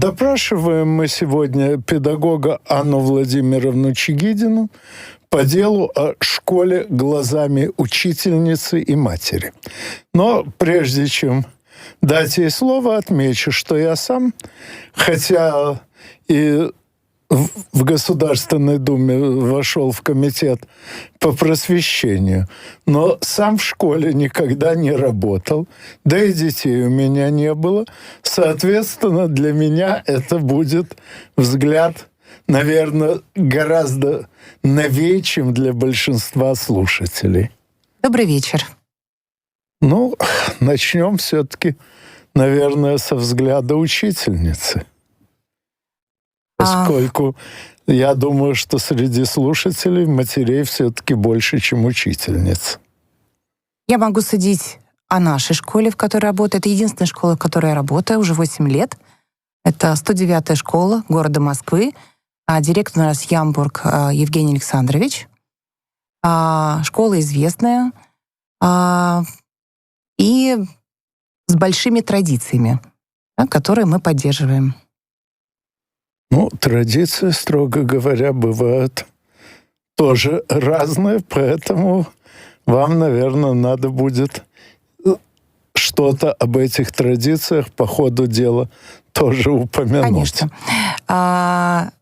Допрашиваем мы сегодня педагога Анну Владимировну Чигидину по делу о школе глазами учительницы и матери. Но прежде чем дать ей слово, отмечу, что я сам, хотя и в Государственной Думе вошел в комитет по просвещению, но сам в школе никогда не работал, да и детей у меня не было. Соответственно, для меня это будет взгляд, наверное, гораздо новее, чем для большинства слушателей. Добрый вечер. Ну, начнем все-таки, наверное, со взгляда учительницы. Поскольку я думаю, что среди слушателей матерей все-таки больше, чем учительниц. Я могу судить о нашей школе, в которой работаю. Это единственная школа, в которой я работаю уже 8 лет. Это 109-я школа города Москвы. Директор у нас Ямбург Евгений Александрович. Школа известная и с большими традициями, которые мы поддерживаем. Ну, традиции, строго говоря, бывают тоже разные, поэтому вам, наверное, надо будет что-то об этих традициях по ходу дела тоже упомянуть. Конечно.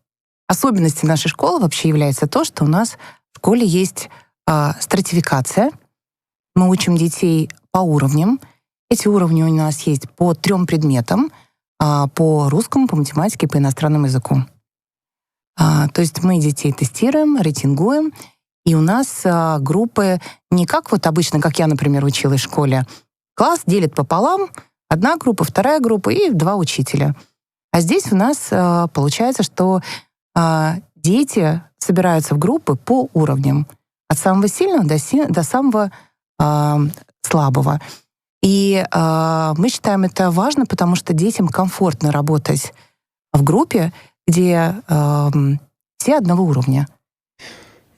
Особенностью нашей школы вообще является то, что у нас в школе есть стратификация. Мы учим детей по уровням. Эти уровни у нас есть по 3 предметам: по русскому, по математике, по иностранному языку. То есть мы детей тестируем, рейтингуем, и у нас группы не как вот обычно, как я, например, училась в школе. Класс делит пополам: одна группа, вторая группа и 2 учителя. А здесь у нас получается, что дети собираются в группы по уровням. От самого сильного до самого слабого. И мы считаем это важно, потому что детям комфортно работать в группе, где все одного уровня.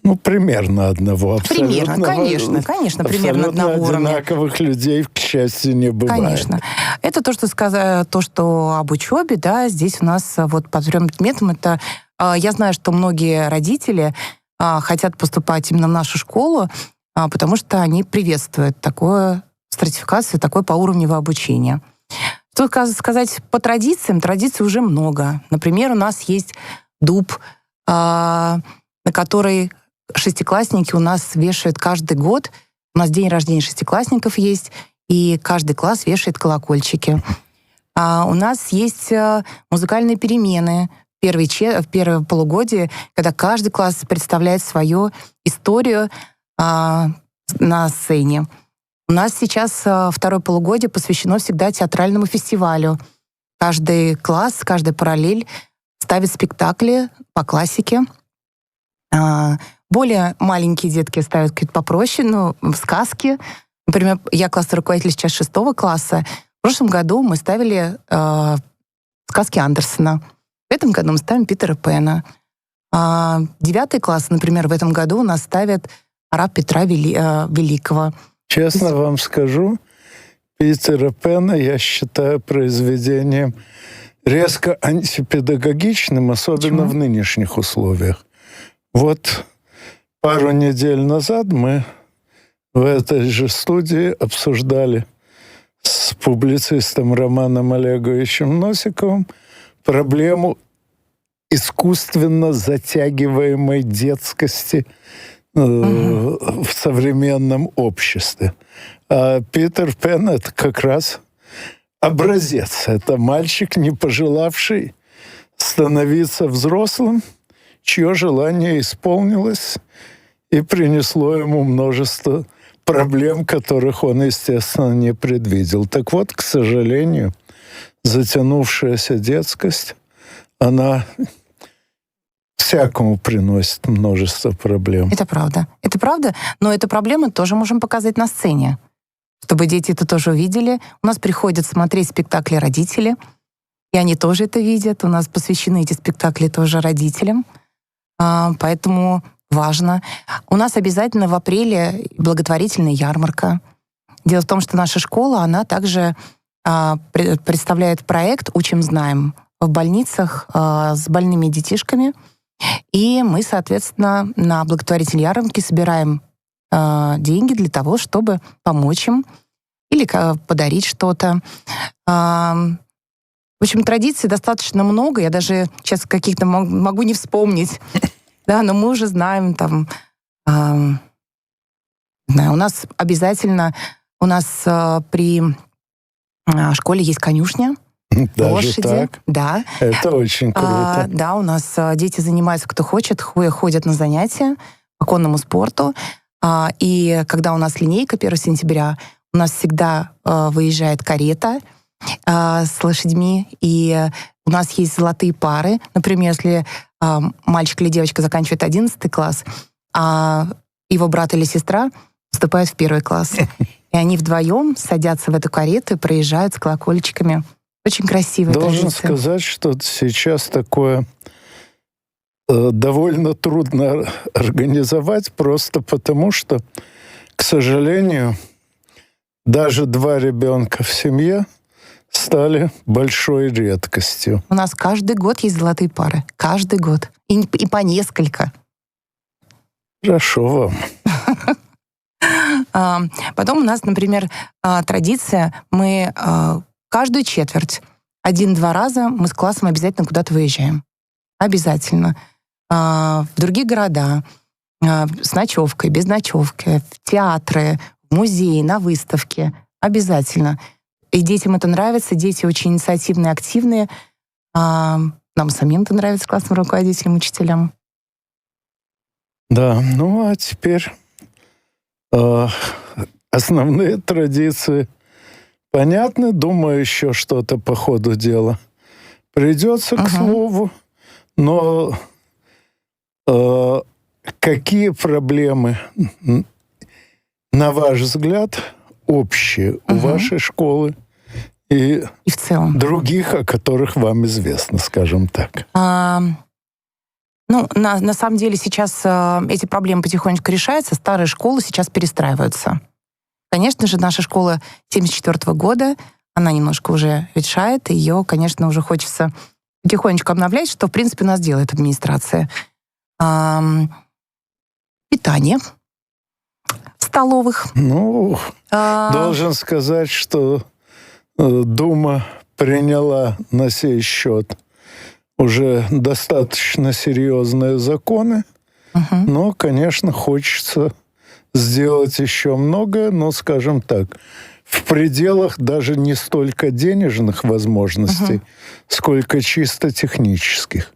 Ну, примерно одного. Примерно, конечно, примерно одного уровня. Одинаковых людей, к счастью, не бывает. Конечно. Это то, что об учебе, да, здесь у нас вот по 3 предметам. Это я знаю, что многие родители хотят поступать именно в нашу школу, потому что они приветствуют такую стратификацию, такое поуровневое обучение. Что сказать по традициям? Традиций уже много. Например, у нас есть дуб, на который шестиклассники у нас вешают каждый год. У нас день рождения шестиклассников есть, и каждый класс вешает колокольчики. У нас есть музыкальные перемены в первое полугодие, когда каждый класс представляет свою историю на сцене. У нас сейчас 2 полугодие посвящено всегда театральному фестивалю. Каждый класс, каждая параллель ставит спектакли по классике. Более маленькие детки ставят какие-то попроще, сказки. Например, я классный руководитель сейчас 6 класса. В прошлом году мы ставили сказки Андерсена. В этом году мы ставим Питера Пэна. 9 класс, например, в этом году у нас ставят «Раб Петра Великого». Честно вам скажу, Питера Пэна я считаю произведением резко антипедагогичным, особенно в нынешних условиях. Вот пару недель назад мы в этой же студии обсуждали с публицистом Романом Олеговичем Носиковым проблему искусственно затягиваемой детскости в современном обществе. А Питер Пэн — это как раз образец. Это мальчик, не пожелавший становиться взрослым, чье желание исполнилось и принесло ему множество проблем, которых он, естественно, не предвидел. Так вот, к сожалению, затянувшаяся детскость, она всякому приносит множество проблем. Это правда. Это правда, но эту проблему тоже можем показать на сцене, чтобы дети это тоже увидели. У нас приходят смотреть спектакли родители, и они тоже это видят. У нас посвящены эти спектакли тоже родителям. Поэтому важно. У нас обязательно в апреле благотворительная ярмарка. Дело в том, что наша школа, она также представляет проект «Учим, знаем». в больницах с больными детишками. И мы, соответственно, на благотворительной ярмарке собираем деньги для того, чтобы помочь им или подарить что-то. В общем, традиций достаточно много. Я даже сейчас каких-то могу не вспомнить. Да, но мы уже знаем там... У нас обязательно... У нас при школе есть конюшня. Даже лошади. так? Да. Это очень круто. Да, у нас дети занимаются, кто хочет, ходят на занятия по конному спорту. И когда у нас линейка 1 сентября, у нас всегда выезжает карета с лошадьми, и у нас есть золотые пары. Например, если мальчик или девочка заканчивает 11 класс, а его брат или сестра поступают в 1 класс. И они вдвоем садятся в эту карету и проезжают с колокольчиками. Очень красивая Должен традиция. сказать, что сейчас такое довольно трудно организовать, просто потому что, к сожалению, даже 2 ребенка в семье стали большой редкостью. У нас каждый год есть золотые пары. Каждый год. И по несколько. Хорошо вам. Потом у нас, например, традиция, мы каждую четверть 1-2 раза мы с классом обязательно куда-то выезжаем. Обязательно. В другие города, с ночевкой, без ночевки, в театры, в музеи, на выставки. Обязательно. И детям это нравится, дети очень инициативные, активные. Нам самим это нравится, классным руководителям, учителям. Да, ну а теперь основные традиции понятны. Думаю, еще что-то по ходу дела придется к слову. Но какие проблемы, на ваш взгляд, общие у вашей школы и в целом других, о которых вам известно, скажем так? На самом деле сейчас эти проблемы потихонечку решаются. Старые школы сейчас перестраиваются. Конечно же, наша школа 1974 года, она немножко уже ветшает, и ее, конечно, уже хочется потихонечку обновлять, что, в принципе, у нас делает администрация. Питание в столовых. Должен сказать, что Дума приняла на сей счет уже достаточно серьезные законы, но, конечно, хочется сделать еще многое, но, скажем так, в пределах даже не столько денежных возможностей, сколько чисто технических.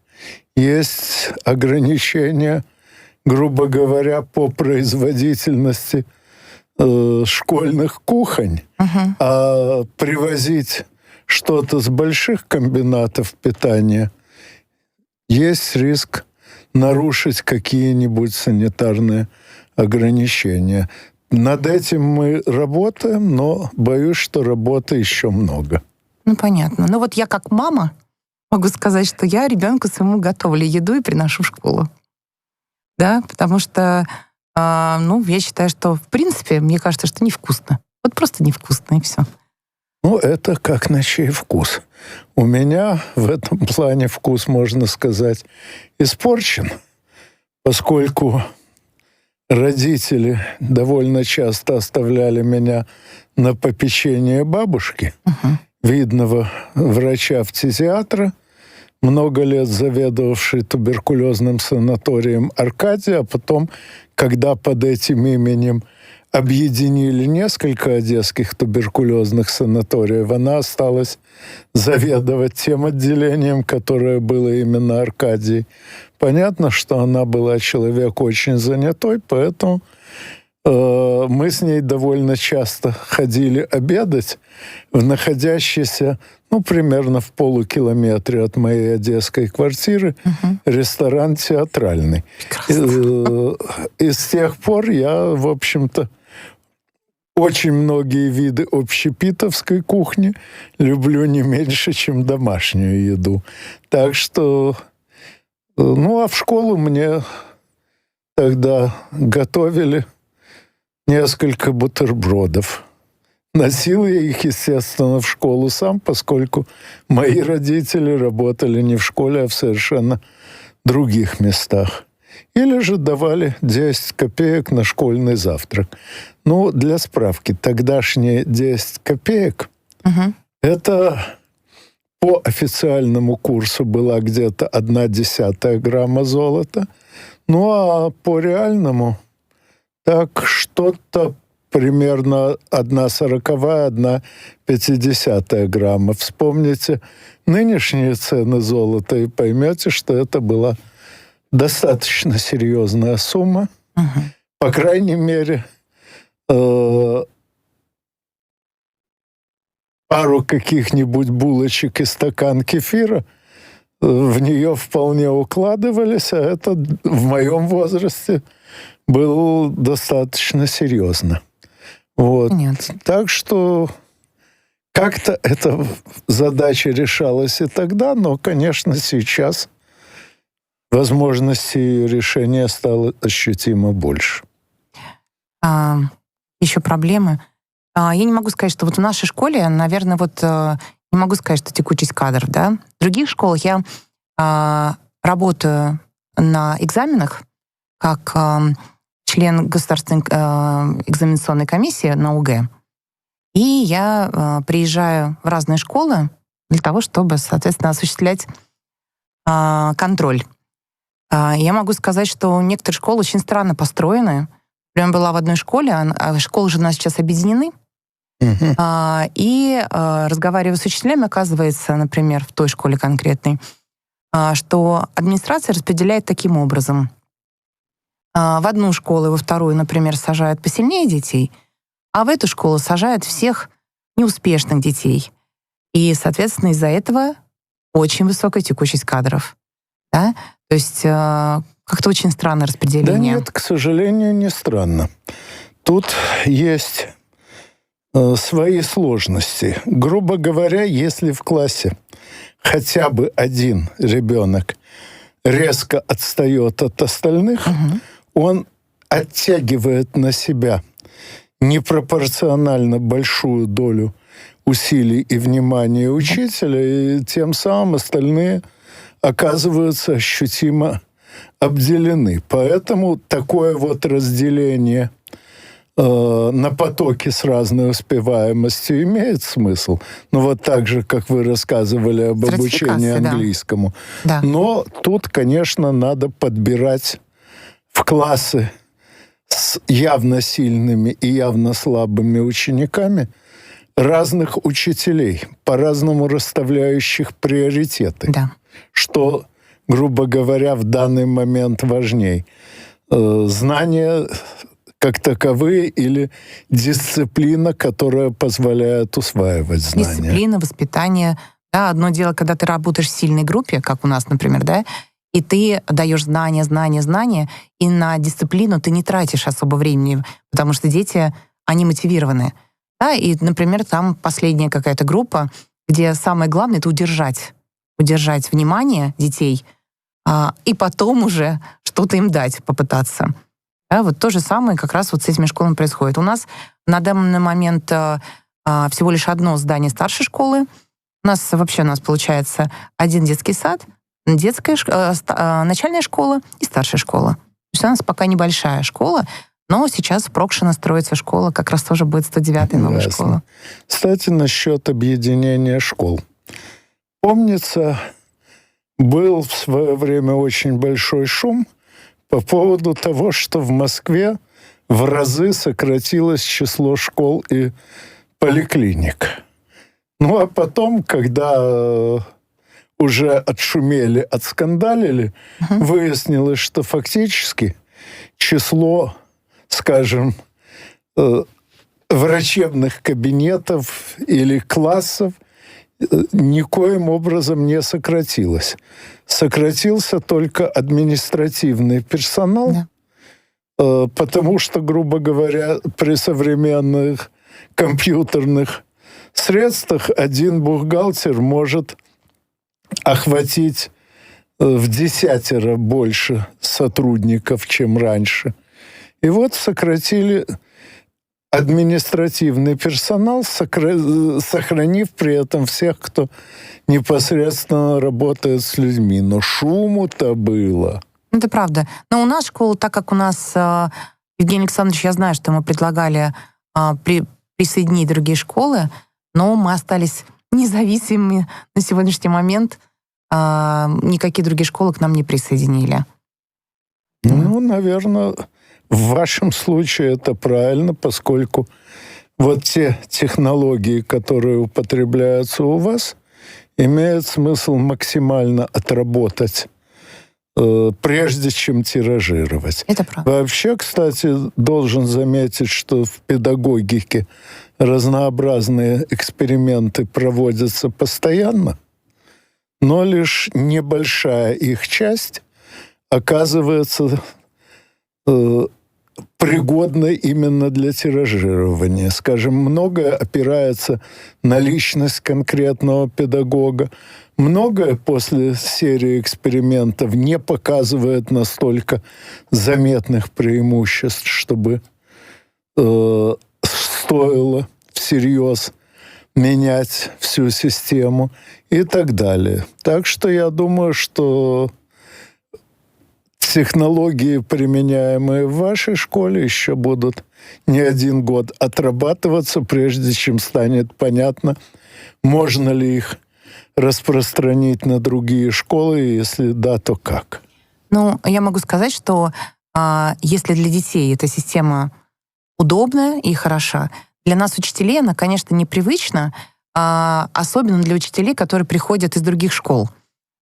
Есть ограничения, грубо говоря, по производительности школьных кухонь, а привозить что-то с больших комбинатов питания есть риск нарушить какие-нибудь санитарные ограничения. Над этим мы работаем, но боюсь, что работы еще много. Понятно. Я как мама могу сказать, что я ребенку своему готовлю еду и приношу в школу. Да, потому что, я считаю, что, в принципе, мне кажется, что невкусно. Просто невкусно, и все. Это как на чей вкус. У меня в этом плане вкус, можно сказать, испорчен, поскольку родители довольно часто оставляли меня на попечение бабушки, видного врача-фтизиатра, много лет заведовавший туберкулезным санаторием «Аркадия», а потом, когда под этим именем объединили несколько одесских туберкулезных санаториев, она осталась заведовать тем отделением, которое было именно «Аркадией». Понятно, что она была человек очень занятой, поэтому мы с ней довольно часто ходили обедать в находящийся, примерно в полукилометре от моей одесской квартиры, ресторан «Театральный». И с тех пор я, в общем-то, очень многие виды общепитовской кухни люблю не меньше, чем домашнюю еду. Так что... а в школу мне тогда готовили несколько бутербродов. Носил я их, естественно, в школу сам, поскольку мои родители работали не в школе, а в совершенно других местах. Или же давали 10 копеек на школьный завтрак. Ну, для справки, тогдашние 10 копеек это по официальному курсу была где-то 1/10 грамма золота, ну а по реальному так что-то примерно 1/40, 1/50 грамма. Вспомните нынешние цены золота и поймете, что это была достаточно серьезная сумма. По крайней мере, пару каких-нибудь булочек и стакан кефира в нее вполне укладывались, а это в моем возрасте было достаточно серьезно. Вот. Нет. Так что как-то эта задача решалась и тогда, но, конечно, сейчас возможностей ее решения стало ощутимо больше. Еще проблемы. Я не могу сказать, что вот в нашей школе, наверное, вот не могу сказать, что текучесть кадров, да. В других школах я работаю на экзаменах как член государственной экзаменационной комиссии на УГ. И я приезжаю в разные школы для того, чтобы, соответственно, осуществлять контроль. Я могу сказать, что некоторые школы очень странно построены. Прям была в одной школе, школы же у нас сейчас объединены, и разговаривая с учителями, оказывается, например, в той школе конкретной, что администрация распределяет таким образом. В одну школу и во вторую, например, сажают посильнее детей, а в эту школу сажают всех неуспешных детей. И, соответственно, из-за этого очень высокая текучесть кадров. Да? То есть как-то очень странное распределение. Да нет, к сожалению, не странно. Тут есть свои сложности. Грубо говоря, если в классе хотя бы один ребенок резко отстает от остальных, он оттягивает на себя непропорционально большую долю усилий и внимания учителя, и тем самым остальные оказываются ощутимо обделены. Поэтому такое вот разделение на потоки с разной успеваемостью имеет смысл. Ну вот так же, как вы рассказывали об обучении английскому. Да. Но тут, конечно, надо подбирать в классы с явно сильными и явно слабыми учениками разных учителей, по-разному расставляющих приоритеты. Да. Что, грубо говоря, в данный момент важней? Знания как таковые или дисциплина, которая позволяет усваивать знания? Дисциплина, воспитание. Да, одно дело, когда ты работаешь в сильной группе, как у нас, например, да, и ты даешь знания, и на дисциплину ты не тратишь особо времени, потому что дети, они мотивированы. Да, и, например, там последняя какая-то группа, где самое главное — это удержать внимание детей, и потом уже что-то им дать, попытаться. Да, вот то же самое как раз вот с этими школами происходит. У нас на данный момент всего лишь одно здание старшей школы. У нас получается один детский сад, начальная школа и старшая школа. То есть у нас пока небольшая школа, но сейчас в Прокшино строится школа, как раз тоже будет 109-я новая школа. Кстати, насчет объединения школ. Помнится, был в свое время очень большой шум по поводу того, что в Москве в разы сократилось число школ и поликлиник. Ну а потом, когда уже отшумели, отскандалили, выяснилось, что фактически число, скажем, врачебных кабинетов или классов никоим образом не сократилось. Сократился только административный персонал, потому что, грубо говоря, при современных компьютерных средствах один бухгалтер может охватить в 10 больше сотрудников, чем раньше. И вот сократили административный персонал, сохранив при этом всех, кто непосредственно работает с людьми. Но шуму-то было. Это правда. Но у нас школа, так как у нас, Евгений Александрович, я знаю, что мы предлагали присоединить другие школы, но мы остались независимыми на сегодняшний момент. Никакие другие школы к нам не присоединили. Ну, наверное, в вашем случае это правильно, поскольку вот те технологии, которые употребляются у вас, имеет смысл максимально отработать, прежде чем тиражировать. Это правда. Вообще, кстати, должен заметить, что в педагогике разнообразные эксперименты проводятся постоянно, но лишь небольшая их часть оказывается пригодной именно для тиражирования. Скажем, многое опирается на личность конкретного педагога, многое после серии экспериментов не показывает настолько заметных преимуществ, чтобы стоило всерьез менять всю систему и так далее. Так что я думаю, что технологии, применяемые в вашей школе, еще будут не один год отрабатываться, прежде чем станет понятно, можно ли их распространить на другие школы, и если да, то как. Ну, я могу сказать, что если для детей эта система удобная и хороша, для нас, учителей, она, конечно, непривычна, особенно для учителей, которые приходят из других школ.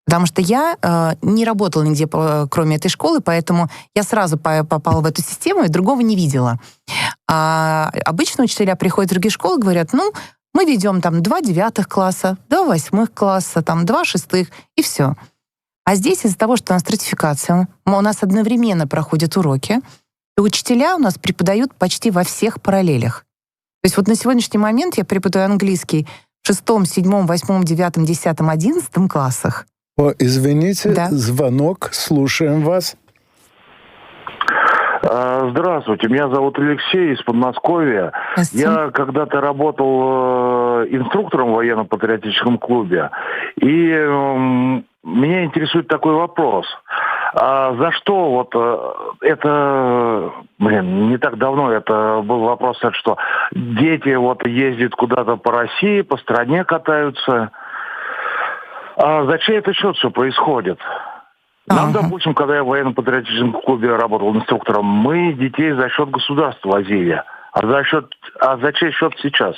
Потому что я не работала нигде, кроме этой школы, поэтому я сразу попала в эту систему и другого не видела. Обычно учителя приходят из других школ и говорят, ну, мы ведем там 2 9 класса, 2 8 класса, там 2 6, и все. А здесь из-за того, что у нас стратификация, у нас одновременно проходят уроки, и учителя у нас преподают почти во всех параллелях. То есть вот на сегодняшний момент я преподаю английский в 6, 7, 8, 9, 10, 11 классах. О, извините, Да. звонок, слушаем вас. Здравствуйте, меня зовут Алексей из Подмосковья. Здравствуйте. Я когда-то работал инструктором в военно-патриотическом клубе, и меня интересует такой вопрос. А за что вот это, не так давно это был вопрос, что дети вот ездят куда-то по России, по стране катаются. А за чей это счет все происходит? Нам, допустим, когда я в военно-патриотическом клубе работал инструктором, мы детей за счет государства возили. А за чей счет сейчас?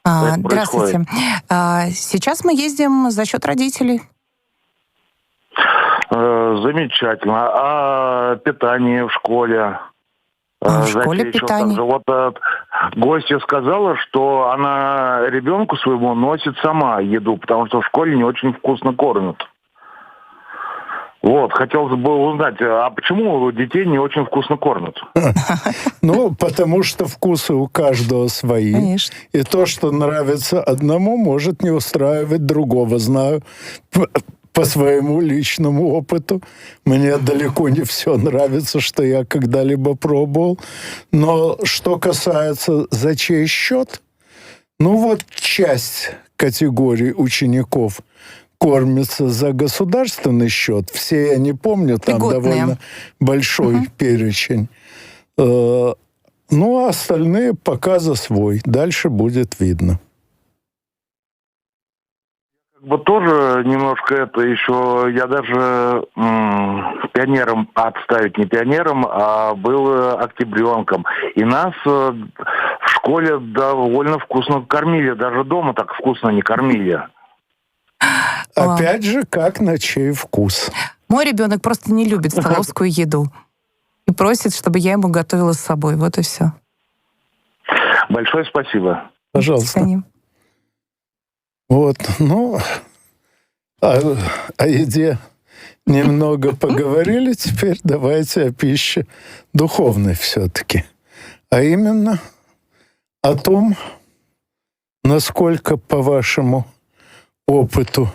Это Здравствуйте. Сейчас мы ездим за счет родителей. Замечательно. А питание в школе? В За школе чей счет питание. также? Вот гостья сказала, что она ребенку своему носит сама еду, потому что в школе не очень вкусно кормят. Вот, хотелось бы узнать, а почему детей не очень вкусно кормят? Ну, потому что вкусы у каждого свои. Конечно. И то, что нравится одному, может не устраивать другого. Знаю по своему личному опыту. Мне далеко не все нравится, что я когда-либо пробовал. Но что касается за чей счет, ну вот часть категорий учеников кормится за государственный счет. Все я не помню, там Льготные. довольно большой перечень. Ну, а остальные пока за свой. Дальше будет видно. Вот тоже немножко это еще, я даже пионером, отставить не пионером, а был октябренком. И нас в школе довольно вкусно кормили, даже дома так вкусно не кормили. Опять же, как на чей вкус. Мой ребенок просто не любит столовскую еду и просит, чтобы я ему готовила с собой. Вот и все. Большое спасибо. Пожалуйста. Вот, ну, о еде немного поговорили, теперь давайте о пище духовной все-таки. А именно о том, насколько, по вашему опыту,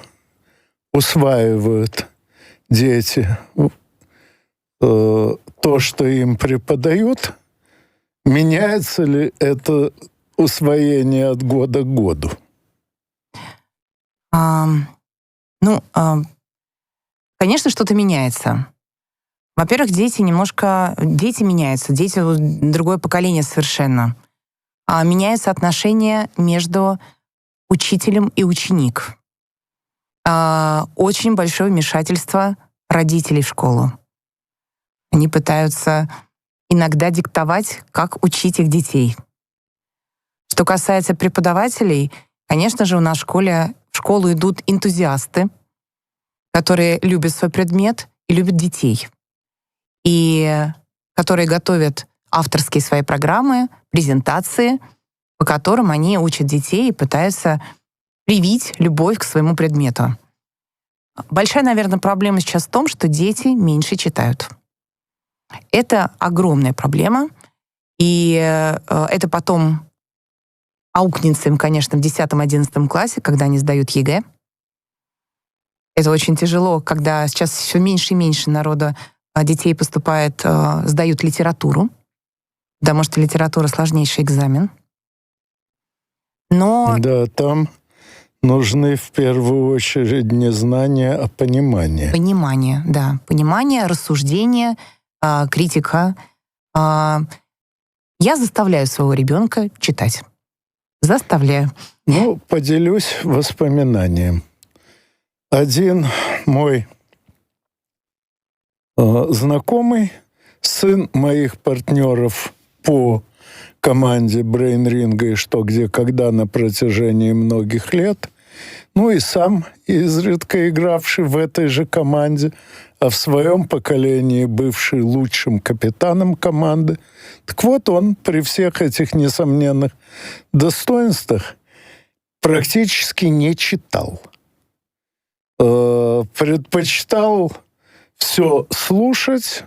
усваивают дети то, что им преподают, Меняется ли это усвоение от года к году? Ну, конечно, что-то меняется. Во-первых, дети меняются, дети другое поколение совершенно. Меняется отношение между учителем и ученик. Очень большое вмешательство родителей в школу. Они пытаются иногда диктовать, как учить их детей. Что касается преподавателей, конечно же, у нас в школу идут энтузиасты, которые любят свой предмет и любят детей, и которые готовят авторские свои программы, презентации, по которым они учат детей и пытаются привить любовь к своему предмету. Большая, наверное, проблема сейчас в том, что дети меньше читают. Это огромная проблема, и это потом аукнется им, конечно, в 10-11 классе, когда они сдают ЕГЭ. Это очень тяжело, когда сейчас все меньше и меньше народа, детей поступает, сдают литературу, потому что литература — сложнейший экзамен. Но... Да, там нужны в первую очередь не знания, а понимание. Понимание, да. Понимание, рассуждение, критика. Я заставляю своего ребенка читать. Заставляю. Ну, поделюсь воспоминанием. Один мой знакомый, сын моих партнеров по команде Брейн-ринга и «Что, где, когда» на протяжении многих лет, ну и сам изредка игравший в этой же команде, а в своем поколении бывший лучшим капитаном команды. Так вот, он при всех этих несомненных достоинствах практически не читал. Предпочитал все слушать,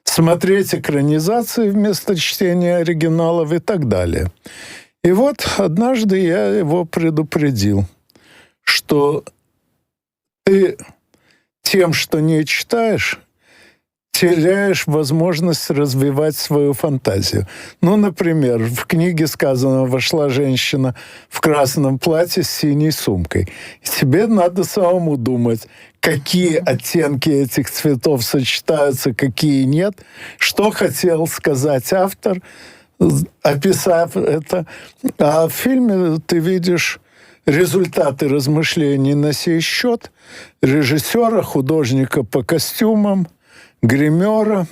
смотреть экранизации вместо чтения оригиналов и так далее. И вот однажды я его предупредил, что ты тем, что не читаешь, теряешь возможность развивать свою фантазию. Ну, например, в книге сказано: вошла женщина в красном платье с синей сумкой. И тебе надо самому думать, какие оттенки этих цветов сочетаются, какие нет, что хотел сказать автор, описав это. А в фильме ты видишь результаты размышлений на сей счет режиссера, художника по костюмам, гримера.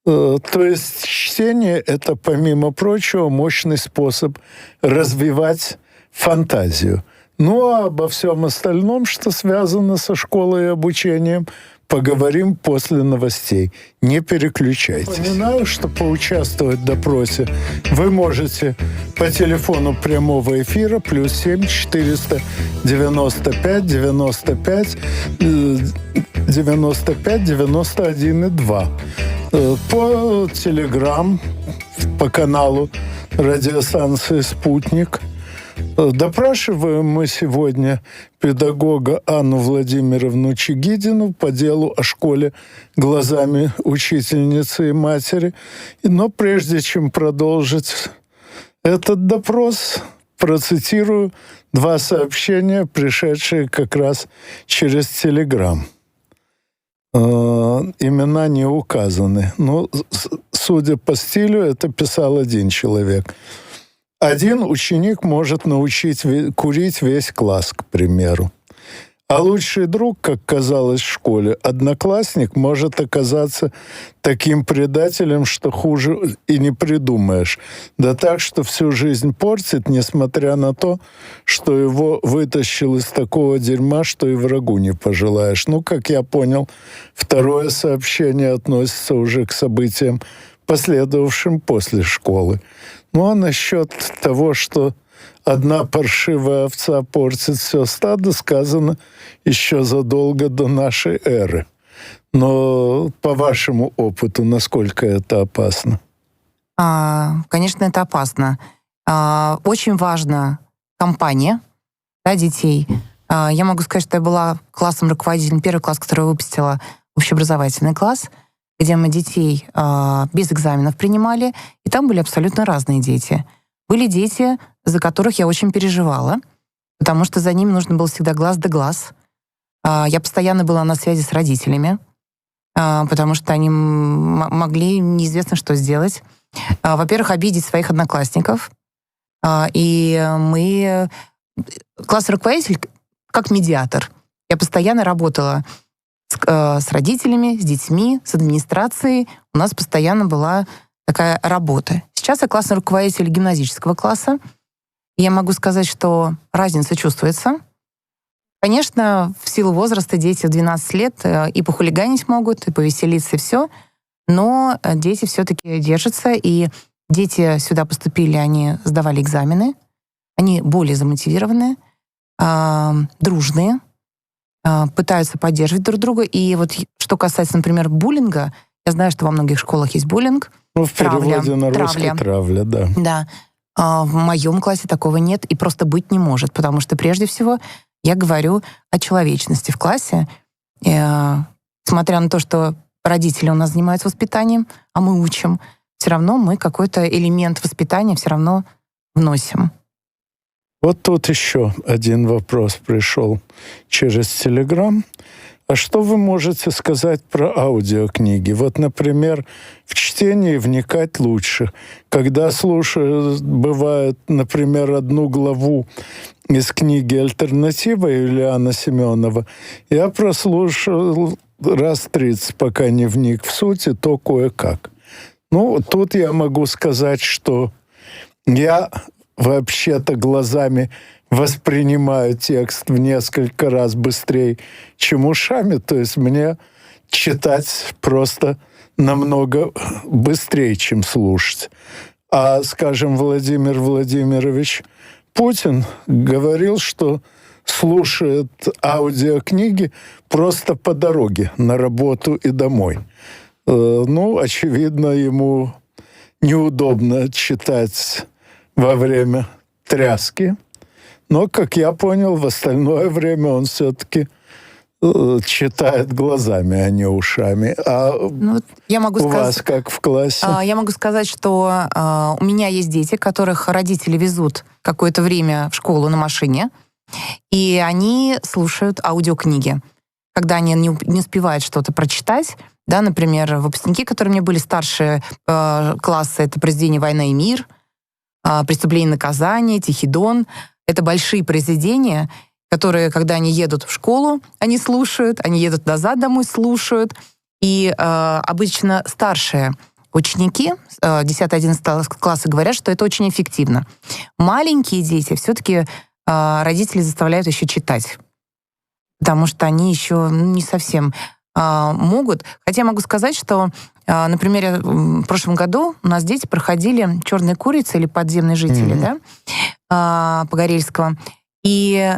То есть чтение — это, помимо прочего, мощный способ развивать фантазию. Ну а обо всем остальном, что связано со школой и обучением, поговорим после новостей. Не переключайтесь. Напоминаю, что поучаствовать в допросе вы можете по телефону прямого эфира +7 495 95 95 91 2. По Телеграм, по каналу радиостанции «Спутник». Допрашиваем мы сегодня педагога Анну Владимировну Чигидину по делу о школе глазами учительницы и матери. Но прежде чем продолжить этот допрос, процитирую 2 сообщения, пришедшие как раз через Телеграм. Имена не указаны. Но, судя по стилю, это писал один человек. Один ученик может научить курить весь класс, к примеру. А лучший друг, как казалось в школе, одноклассник, может оказаться таким предателем, что хуже и не придумаешь. Да так, что всю жизнь портит, несмотря на то, что его вытащил из такого дерьма, что и врагу не пожелаешь. Ну, как я понял, второе сообщение относится уже к событиям, последовавшим после школы. Ну, а насчет того, что одна паршивая овца портит все стадо, сказано еще задолго до нашей эры. Но по вашему опыту, насколько это опасно? Конечно, это опасно. Очень важна компания, да, детей. Я могу сказать, что я была классом руководителем, первый класс, который выпустила общеобразовательный класс, где мы детей без экзаменов принимали, и там были абсолютно разные дети. Были дети, за которых я очень переживала, потому что за ними нужно было всегда глаз да глаз. Я постоянно была на связи с родителями, потому что они могли неизвестно что сделать. Во-первых, обидеть своих одноклассников. И мы... Классный руководитель как медиатор. Я постоянно работала с родителями, с детьми, с администрацией. У нас постоянно была такая работа. Сейчас я классный руководитель гимназического класса. И я могу сказать, что разница чувствуется. Конечно, в силу возраста дети в 12 лет и похулиганить могут, и повеселиться, и все. Но дети все-таки держатся, и дети сюда поступили, они сдавали экзамены, они более замотивированные, дружные, пытаются поддерживать друг друга. И вот что касается, например, буллинга, я знаю, что во многих школах есть буллинг. Ну, в переводе на русский травля, да. Да. В моем классе такого нет и просто быть не может, потому что прежде всего я говорю о человечности в классе. Смотря на то, что родители у нас занимаются воспитанием, а мы учим, все равно мы какой-то элемент воспитания все равно вносим. Вот тут еще один вопрос пришел через Телеграм. А что вы можете сказать про аудиокниги? Вот, например, в чтении вникать лучше. Когда слушаю, бывает, например, одну главу из книги «Альтернатива» Юлиана Семенова, я прослушал раз 30, пока не вник в суть, и то кое-как. Ну, тут я могу сказать, что я вообще-то глазами воспринимаю текст в несколько раз быстрее, чем ушами. То есть мне читать просто намного быстрее, чем слушать. А, скажем, Владимир Владимирович Путин говорил, что слушает аудиокниги просто по дороге на работу и домой. Ну, очевидно, ему неудобно читать во время тряски. Но, как я понял, в остальное время он все-таки читает глазами, а не ушами. А я могу вас как в классе? Я могу сказать, что у меня есть дети, которых родители везут какое-то время в школу на машине, и они слушают аудиокниги. Когда они не успевают что-то прочитать, да, например, выпускники, которые мне были старше класса, это «Произведение «Война и мир», «Преступление и наказание», «Тихий дон». Это большие произведения, которые, когда они едут в школу, они слушают, они едут назад домой, слушают. И обычно старшие ученики 10-11 класса говорят, что это очень эффективно. Маленькие дети все-таки родители заставляют еще читать, потому что они еще не совсем могут. Хотя я могу сказать, что, например, в прошлом году у нас дети проходили «Черные курицы» или «Подземные жители», да, Погорельского. И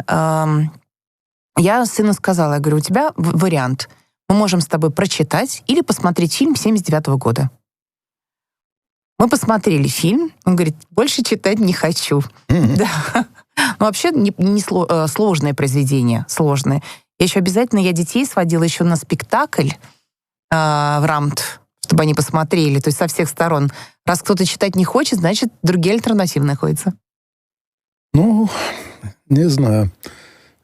я сыну сказала, я говорю, у тебя вариант. Мы можем с тобой прочитать или посмотреть фильм 79 года. Мы посмотрели фильм, он говорит, больше читать не хочу. Да. Но вообще сложное произведение, сложное. Я детей сводила еще на спектакль в РАМТ, чтобы они посмотрели, то есть со всех сторон. Раз кто-то читать не хочет, значит, другие альтернативы находятся. Ну, не знаю.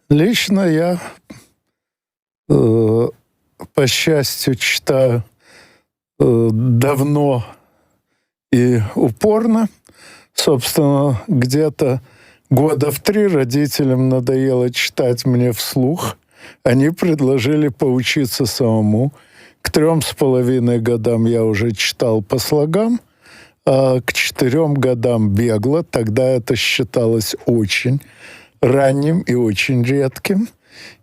Лично я, по счастью, читаю давно и упорно. Собственно, где-то года в 3 родителям надоело читать мне вслух. Они предложили поучиться самому. К 3,5 годам я уже читал по слогам, а к 4 годам бегло. Тогда это считалось очень ранним и очень редким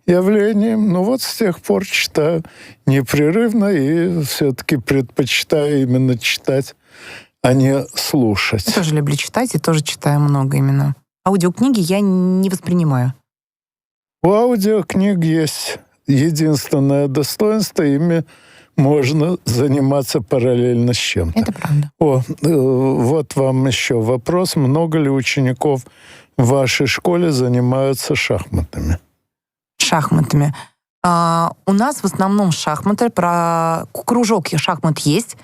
явлением. Ну вот с тех пор читаю непрерывно и все-таки предпочитаю именно читать, а не слушать. Я тоже люблю читать и тоже читаю много именно. Аудиокниги я не воспринимаю. У аудиокниг есть единственное достоинство, ими можно заниматься параллельно с чем-то. Это правда. Вот вам еще вопрос. Много ли учеников в вашей школе занимаются шахматами? Шахматами. У нас в основном шахматы, кружок шахмат есть,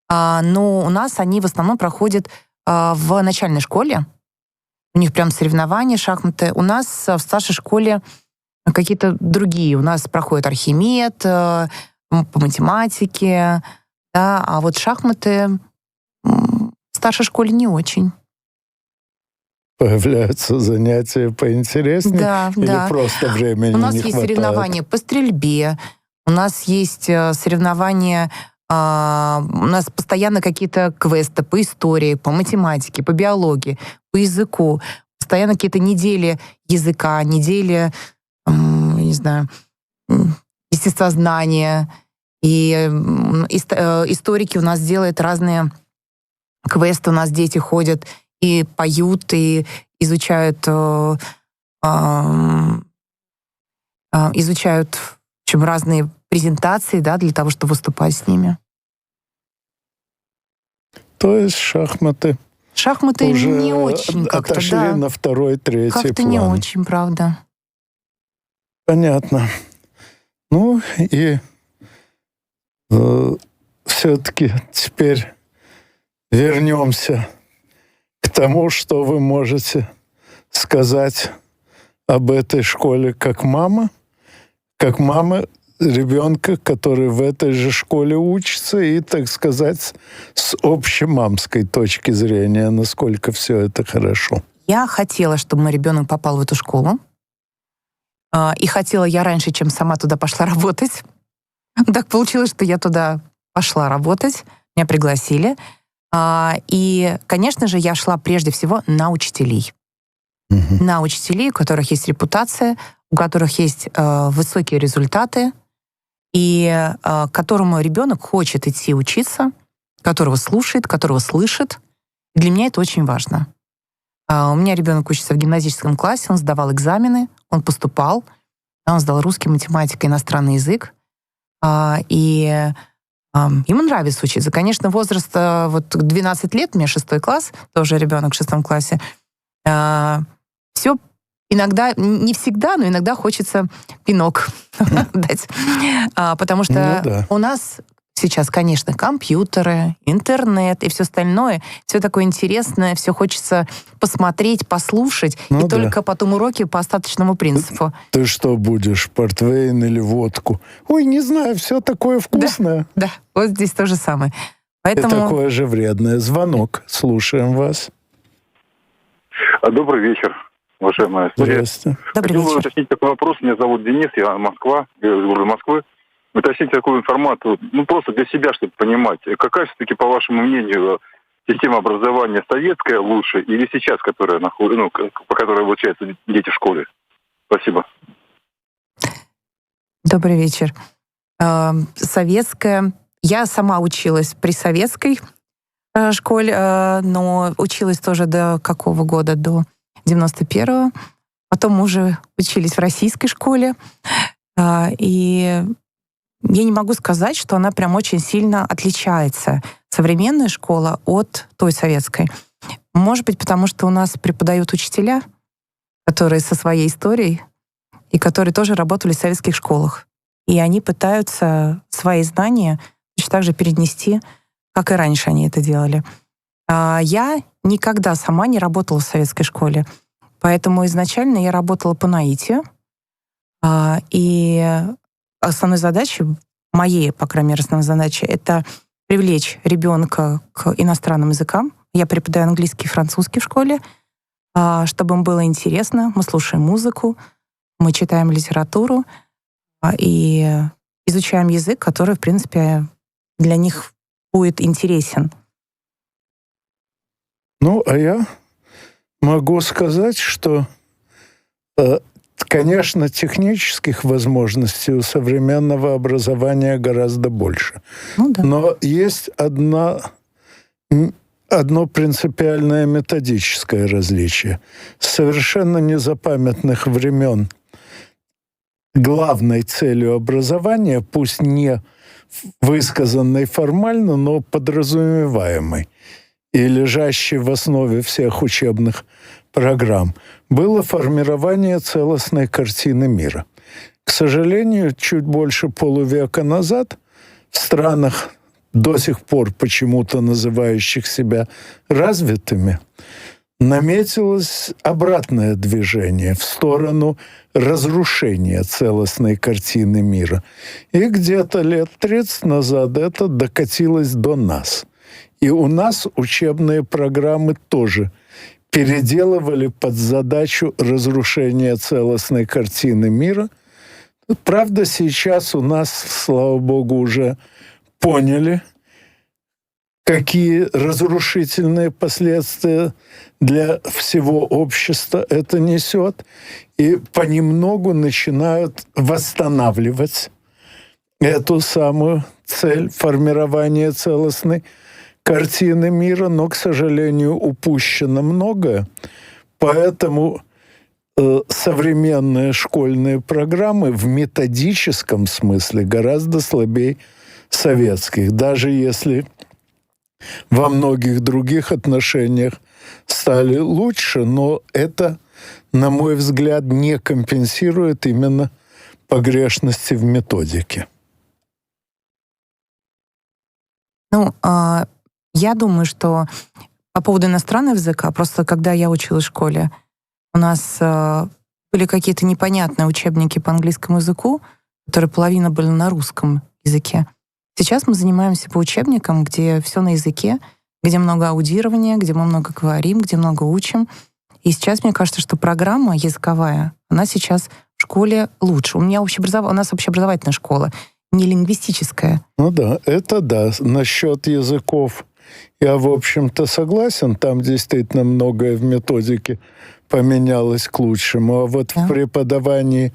но у нас они в основном проходят в начальной школе. У них прям соревнования, шахматы. У нас в старшей школе какие-то другие. У нас проходит Архимед по математике, да, а вот шахматы в старшей школе не очень. Появляются занятия поинтереснее? Да, или да. просто времени У нас не есть хватает? соревнования по стрельбе, у нас есть соревнования, у нас постоянно какие-то квесты по истории, по математике, по биологии, по языку. Постоянно какие-то недели языка, недели, не знаю, естествознания. И историки у нас делают разные квесты, у нас дети ходят и поют, и изучают, в общем, разные презентации, да, для того, чтобы выступать с ними. То есть шахматы Шахматы уже не очень как-то, отошли да. на второй, третий Как-то план. не очень, правда. Понятно. Ну и все-таки теперь вернемся к тому, что вы можете сказать об этой школе как мама ребенка, который в этой же школе учится, и, так сказать, с общемамской точки зрения, насколько все это хорошо. Я хотела, чтобы мой ребенок попал в эту школу. И хотела я раньше, чем сама туда пошла работать. Так получилось, что я туда пошла работать. Меня пригласили. И, конечно же, я шла прежде всего на учителей. Угу. На учителей, у которых есть репутация, у которых есть высокие результаты, и к которому ребенок хочет идти учиться, которого слушает, которого слышит. И для меня это очень важно. У меня ребенок учится в гимназическом классе, он сдавал экзамены, он поступал, он сдал русский, математика, иностранный язык. И ему нравится учиться. Конечно, возраст вот 12 лет, у меня 6 класс, тоже ребенок в 6 классе. Все иногда, не всегда, но иногда хочется пинок дать. Потому что у нас сейчас, конечно, компьютеры, интернет и все остальное, все такое интересное, все хочется посмотреть, послушать, и только потом уроки по остаточному принципу. Ты что будешь, портвейн или водку? Ой, не знаю, все такое вкусное. Да, вот здесь то же самое. Поэтому... И такое же вредное. Звонок. Слушаем вас. Добрый вечер, уважаемая студия. Здравствуйте. Добрый Хотел бы вечер. уточнить такой вопрос. Меня зовут Денис, я Москва, я из города Москвы. Уточнить такую информацию, просто для себя, чтобы понимать. Какая все-таки, по вашему мнению, система образования советская лучше или сейчас, которая по которой обучаются дети в школе? Спасибо. Добрый вечер. Советская. Я сама училась при советской школе, но училась тоже до какого года? До 91-го. Потом уже учились в российской школе. И я не могу сказать, что она прям очень сильно отличается, современная школа, от той советской. Может быть, потому что у нас преподают учителя, которые со своей историей, и которые тоже работали в советских школах. И они пытаются свои знания точно так же перенести, как и раньше они это делали. Я никогда сама не работала в советской школе, поэтому изначально я работала по наитию, и основной задачей, моей, по крайней мере, основной задачей, это привлечь ребенка к иностранным языкам. Я преподаю английский и французский в школе, чтобы им было интересно. Мы слушаем музыку, мы читаем литературу и изучаем язык, который, в принципе, для них будет интересен. А я могу сказать, что, конечно, технических возможностей у современного образования гораздо больше. Да. Но есть одно принципиальное методическое различие. С совершенно незапамятных времен главной целью образования, пусть не высказанной формально, но подразумеваемой и лежащей в основе всех учебных программ, было формирование целостной картины мира. К сожалению, чуть больше полувека назад в странах, до сих пор почему-то называющих себя развитыми, наметилось обратное движение в сторону разрушения целостной картины мира. И где-то лет 30 назад это докатилось до нас. И у нас учебные программы тоже переделывали под задачу разрушения целостной картины мира. Правда, сейчас у нас, слава богу, уже поняли, какие разрушительные последствия для всего общества это несет, и понемногу начинают восстанавливать эту самую цель формирования целостной картины мира, но, к сожалению, упущено многое, поэтому современные школьные программы в методическом смысле гораздо слабее советских, даже если во многих других отношениях стали лучше, но это, на мой взгляд, не компенсирует именно погрешности в методике. Ну, я думаю, что по поводу иностранного языка, просто когда я училась в школе, у нас были какие-то непонятные учебники по английскому языку, которые половина были на русском языке. Сейчас мы занимаемся по учебникам, где все на языке, где много аудирования, где мы много говорим, где много учим. И сейчас мне кажется, что программа языковая, она сейчас в школе лучше. У нас общеобразовательная школа, не лингвистическая. Ну да, это да. Насчет языков я, в общем-то, согласен. Там действительно многое в методике поменялось к лучшему. А вот в преподавании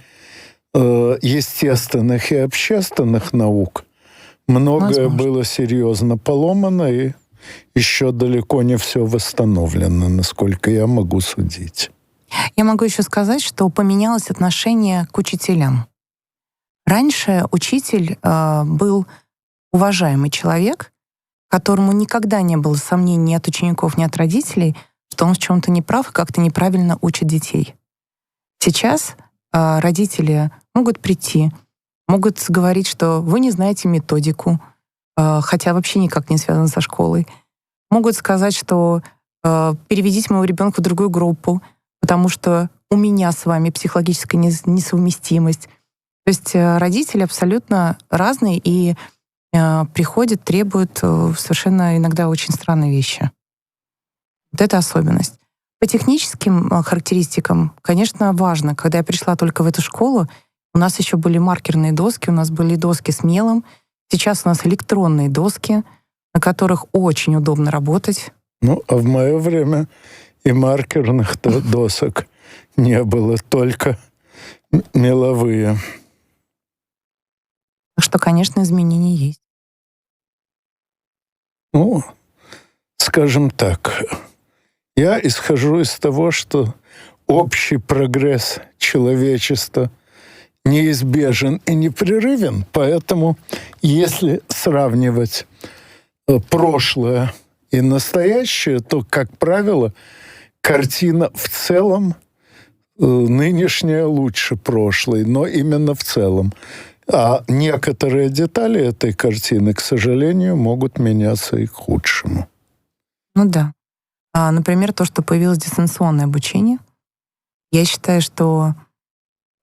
естественных и общественных наук многое было серьезно поломано, и еще далеко не все восстановлено, насколько я могу судить. Я могу еще сказать, что поменялось отношение к учителям. Раньше учитель был уважаемый человек, которому никогда не было сомнений ни от учеников, ни от родителей, что он в чем-то неправ и как-то неправильно учит детей. Сейчас родители могут прийти, могут говорить, что вы не знаете методику, хотя вообще никак не связано со школой. Могут сказать, что переведите моего ребенка в другую группу, потому что у меня с вами психологическая несовместимость. То есть родители абсолютно разные и приходят, требуют совершенно иногда очень странные вещи. Вот это особенность. По техническим характеристикам, конечно, важно. Когда я пришла только в эту школу, у нас еще были маркерные доски, у нас были доски с мелом. Сейчас у нас электронные доски, на которых очень удобно работать. Ну, а в мое время и маркерных досок не было, только меловые. Так что, конечно, изменения есть. Ну, скажем так, я исхожу из того, что общий прогресс человечества неизбежен и непрерывен, поэтому если сравнивать прошлое и настоящее, то, как правило, картина в целом нынешняя лучше прошлой, но именно в целом. А некоторые детали этой картины, к сожалению, могут меняться и к худшему. Ну да. Например, то, что появилось дистанционное обучение. Я считаю, что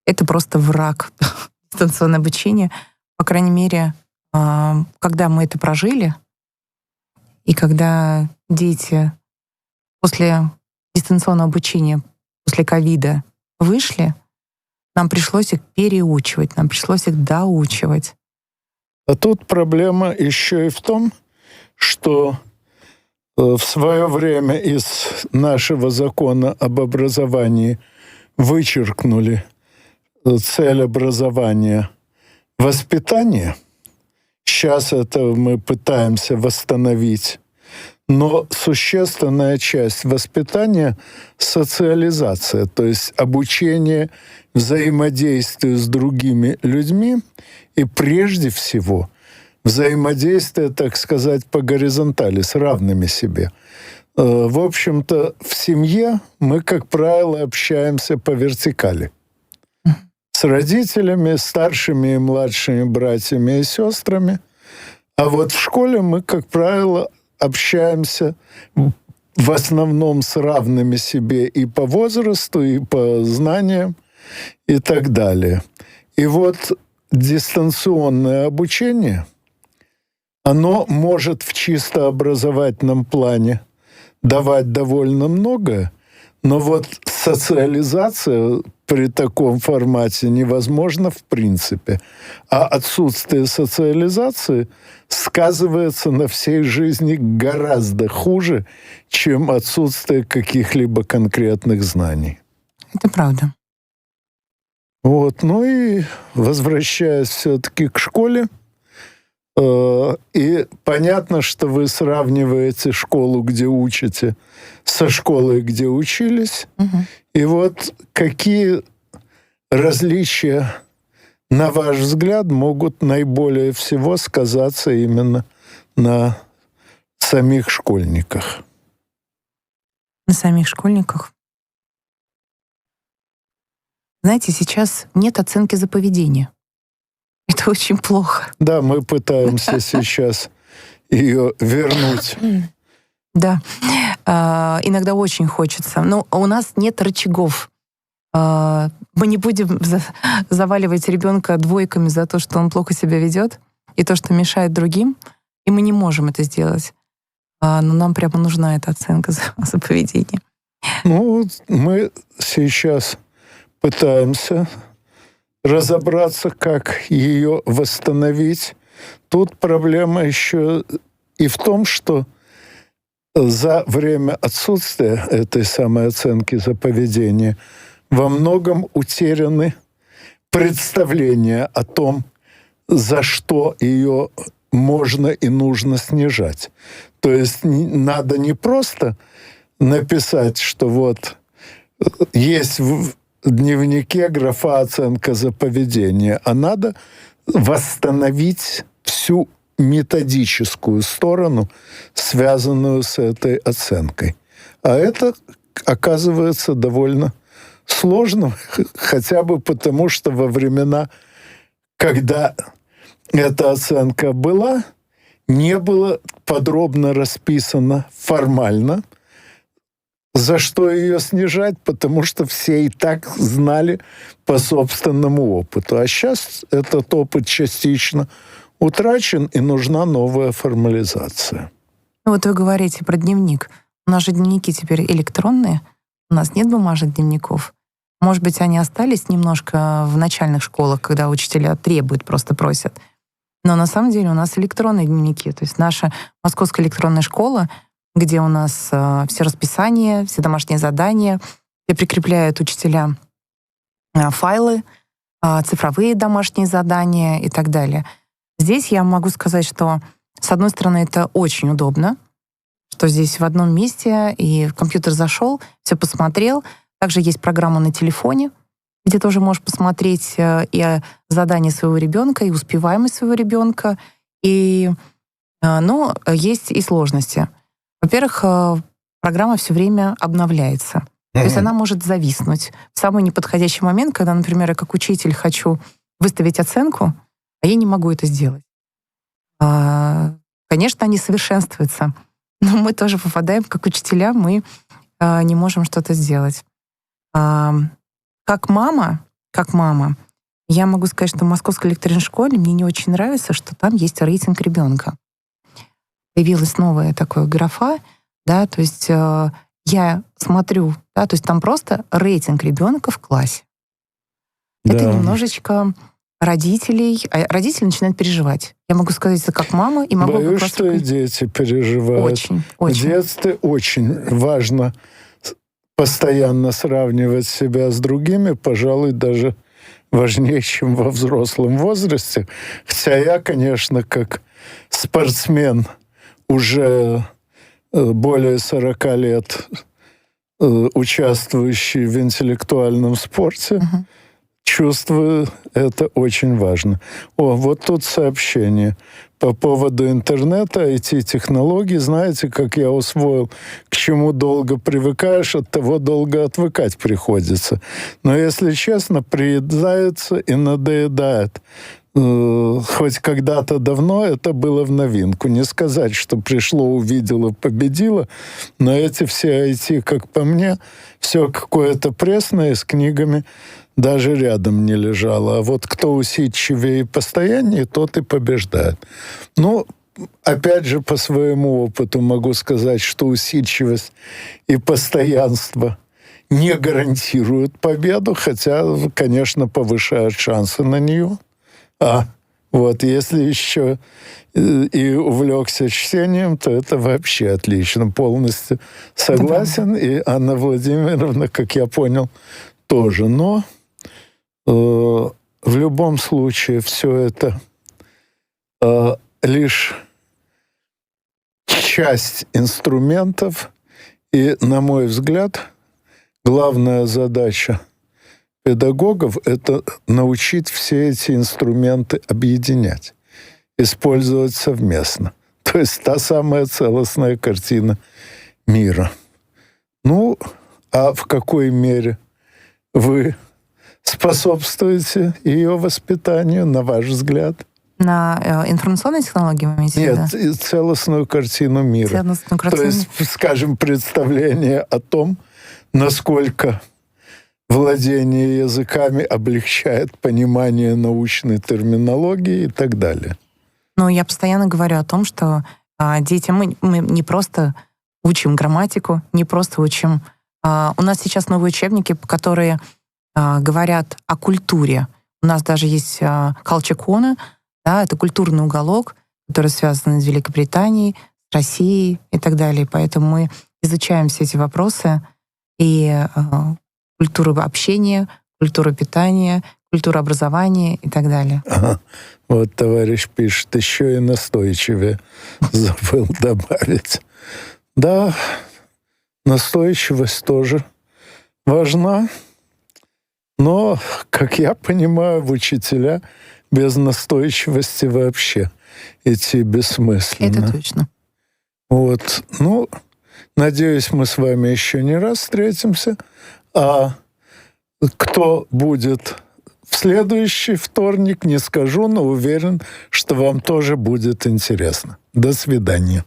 это просто враг дистанционное обучение. По крайней мере, когда мы это прожили, и когда дети после дистанционного обучения, после ковида вышли, нам пришлось их переучивать, нам пришлось их доучивать. А тут проблема еще и в том, что в свое время из нашего закона об образовании вычеркнули цель образования — воспитание. Сейчас это мы пытаемся восстановить. Но существенная часть воспитания — социализация, то есть обучение взаимодействию с другими людьми и прежде всего взаимодействие, так сказать, по горизонтали, с равными себе. В общем-то, в семье мы, как правило, общаемся по вертикали с с родителями, старшими и младшими братьями и сестрами. А вот в школе мы, как правило, общаемся в основном с равными себе и по возрасту, и по знаниям, и так далее. И вот дистанционное обучение, оно может в чисто образовательном плане давать довольно многое, но вот социализация при таком формате невозможна в принципе. А отсутствие социализации сказывается на всей жизни гораздо хуже, чем отсутствие каких-либо конкретных знаний. Это правда. Вот. Ну и возвращаясь все-таки к школе, и понятно, что вы сравниваете школу, где учите, со школой, где учились. Мгм. И вот какие различия, на ваш взгляд, могут наиболее всего сказаться именно на самих школьниках? На самих школьниках. Знаете, сейчас нет оценки за поведение. Это очень плохо. Да, мы пытаемся сейчас ее вернуть. Да. Иногда очень хочется. Но у нас нет рычагов. Мы не будем заваливать ребенка двойками за то, что он плохо себя ведет, и то, что мешает другим. И мы не можем это сделать. Но нам прямо нужна эта оценка за поведение. Ну, вот мы сейчас пытаемся разобраться, как ее восстановить. Тут проблема еще и в том, что за время отсутствия этой самой оценки за поведение во многом утеряны представления о том, за что ее можно и нужно снижать. То есть надо не просто написать, что вот есть в дневнике графа «оценка за поведение», а надо восстановить всю методическую сторону, связанную с этой оценкой. А это оказывается довольно сложно, хотя бы потому, что во времена, когда эта оценка была, не было подробно расписано формально, за что ее снижать, потому что все и так знали по собственному опыту. А сейчас этот опыт частично утрачен, и нужна новая формализация. Вот вы говорите про дневник. У нас же дневники теперь электронные. У нас нет бумажных дневников. Может быть, они остались немножко в начальных школах, когда учителя требуют, просто просят. Но на самом деле у нас электронные дневники. То есть наша Московская электронная школа, где у нас все расписания, все домашние задания, где прикрепляют учителя файлы, цифровые домашние задания и так далее. Здесь я могу сказать, что, с одной стороны, это очень удобно, что здесь в одном месте, и компьютер зашел, все посмотрел. Также есть программа на телефоне, где тоже можешь посмотреть и задания своего ребенка, и успеваемость своего ребенка. Но есть и сложности. Во-первых, программа все время обновляется. То есть она может зависнуть в самый неподходящий момент, когда, например, я как учитель хочу выставить оценку, а я не могу это сделать. Конечно, они совершенствуются, но мы тоже попадаем, как учителя, мы не можем что-то сделать. Как мама, я могу сказать, что в Московской электронной школе мне не очень нравится, что там есть рейтинг ребенка. Появилась новая такая графа, да, то есть я смотрю, да, то есть там просто рейтинг ребенка в классе. Да. Это немножечко родителей начинают переживать. Я могу сказать это как мама, и могу Боюсь, просто... что и дети переживают. Очень, очень. В детстве очень важно постоянно сравнивать себя с другими, пожалуй, даже важнее, чем во взрослом возрасте. Хотя я, конечно, как спортсмен, уже более 40 лет участвующий в интеллектуальном спорте, чувствую, это очень важно. О, вот тут сообщение по поводу интернета, IT-технологий. Знаете, как я усвоил, к чему долго привыкаешь, от того долго отвыкать приходится. Но, если честно, приедается и надоедает. Хоть когда-то давно это было в новинку. Не сказать, что пришло, увидело, победило, но эти все IT, как по мне, все какое-то пресное с книгами даже рядом не лежало. А вот кто усидчивее и постояннее, тот и побеждает. Ну, опять же, по своему опыту могу сказать, что усидчивость и постоянство не гарантируют победу, хотя, конечно, повышают шансы на нее. А вот если еще и увлекся чтением, то это вообще отлично. Полностью согласен. И Анна Владимировна, как я понял, тоже. Но в любом случае все это лишь часть инструментов. И, на мой взгляд, главная задача педагогов — это научить все эти инструменты объединять, использовать совместно. То есть та самая целостная картина мира. Ну, а в какой мере вы способствуете ее воспитанию, на ваш взгляд? На информационные технологии вы имеете в виду? Нет, и целостную картину мира. Целостную картину. То есть, скажем, представление о том, насколько владение языками облегчает понимание научной терминологии и так далее. Ну, я постоянно говорю о том, что детям мы не просто учим грамматику, не просто учим... у нас сейчас новые учебники, которые говорят о культуре. У нас даже есть Culture Corner, да, это культурный уголок, который связан с Великобританией, с Россией и так далее. Поэтому мы изучаем все эти вопросы и культуру общения, культуру питания, культуру образования и так далее. Ага. Вот товарищ пишет, еще и настойчивее забыл добавить. Да, настойчивость тоже важна, но, как я понимаю, в учителя без настойчивости вообще идти бессмысленно. Это точно. Вот. Ну, надеюсь, мы с вами еще не раз встретимся. А кто будет в следующий вторник, не скажу, но уверен, что вам тоже будет интересно. До свидания.